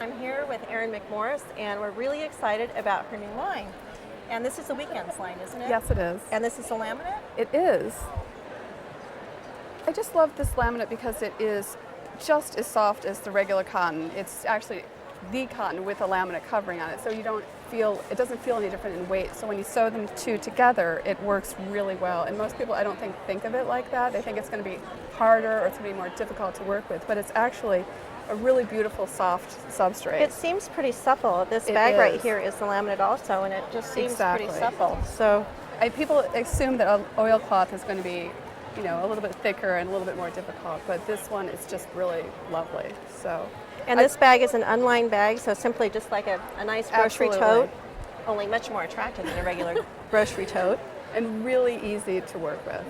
I'm here with Erin McMorris, and we're really excited about her new line. And this is the Weekends line, isn't it? Yes, it is. And this is the laminate? It is. I just love this laminate because it is just as soft as the regular cotton. It's actually the cotton with a laminate covering on it, so it doesn't feel any different in weight. So when you sew them two together, it works really well. And most people, I don't think of it like that. They think it's going to be harder or it's going to be more difficult to work with, but it's actually a really beautiful, soft substrate. It seems pretty supple. This bag right here is the laminate also, and it just seems pretty supple. So people assume that oilcloth is going to be, a little bit thicker and a little bit more difficult, but this one is just really lovely. So. And this bag is an unlined bag, so simply just like a nice grocery tote, only much more attractive than a regular grocery tote. And really easy to work with.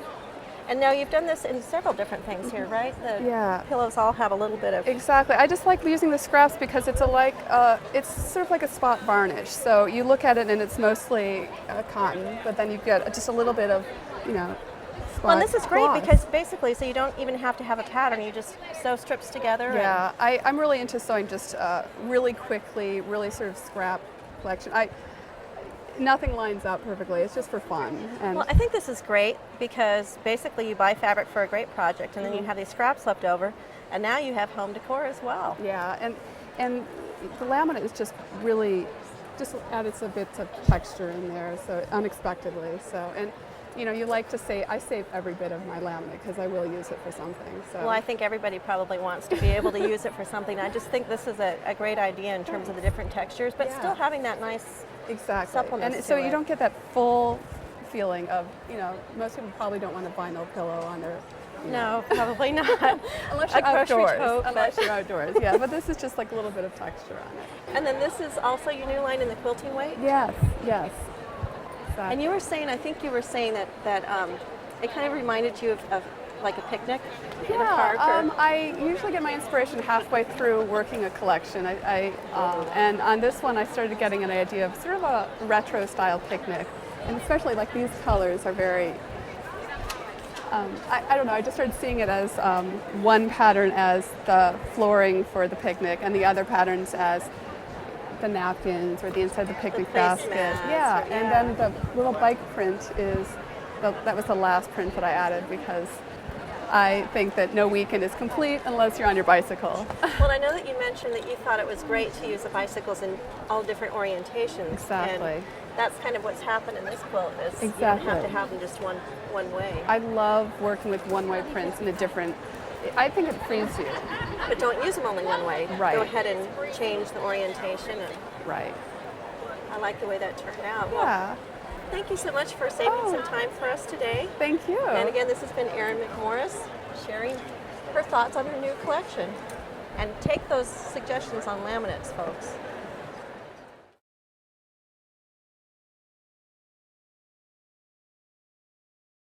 And now you've done this in several different things here, right? The pillows all have a little bit of... Exactly. I just like using the scraps because it's it's sort of like a spot varnish. So you look at it and it's mostly cotton, but then you get just a little bit of, Well, and this is great because basically, so you don't even have to have a pattern. You just sew strips together. Yeah, I'm really into sewing just really quickly, really sort of scrap collection. Nothing lines up perfectly. It's just for fun. And well, I think this is great because basically you buy fabric for a great project, and then you have these scraps left over, and now you have home decor as well. Yeah, and the laminate is just really added some bits of texture in there, so unexpectedly. So and. You like to say, I save every bit of my laminate because I will use it for something. So. Well, I think everybody probably wants to be able to use it for something. I just think this is a great idea in terms of the different textures, but still having that nice suppleness and so to you don't get that full feeling of, most people probably don't want a vinyl pillow on their... No, probably not. Unless you're outdoors. Yeah, but this is just like a little bit of texture on it. And then this is also your new line in the quilting weight? Yes. And you were saying, I think you were saying that it kind of reminded you of like a picnic in a park? I usually get my inspiration halfway through working a collection. And on this one I started getting an idea of sort of a retro style picnic. And especially like these colors are very, I don't know, I just started seeing it as one pattern as the flooring for the picnic and the other patterns as the napkins or the inside of the picnic basket. And then the little bike print that was the last print that I added because I think that no weekend is complete unless you're on your bicycle. Well, I know that you mentioned that you thought it was great to use the bicycles in all different orientations. Exactly. And that's kind of what's happened in this quilt is you don't have to have them just one way. I love working with one-way prints in a different, I think it frees you. But don't use them only one way. Right. Go ahead and change the orientation. Right. I like the way that turned out. Yeah. Well, thank you so much for saving some time for us today. Thank you. And again, this has been Erin McMorris sharing her thoughts on her new collection. And take those suggestions on laminates, folks.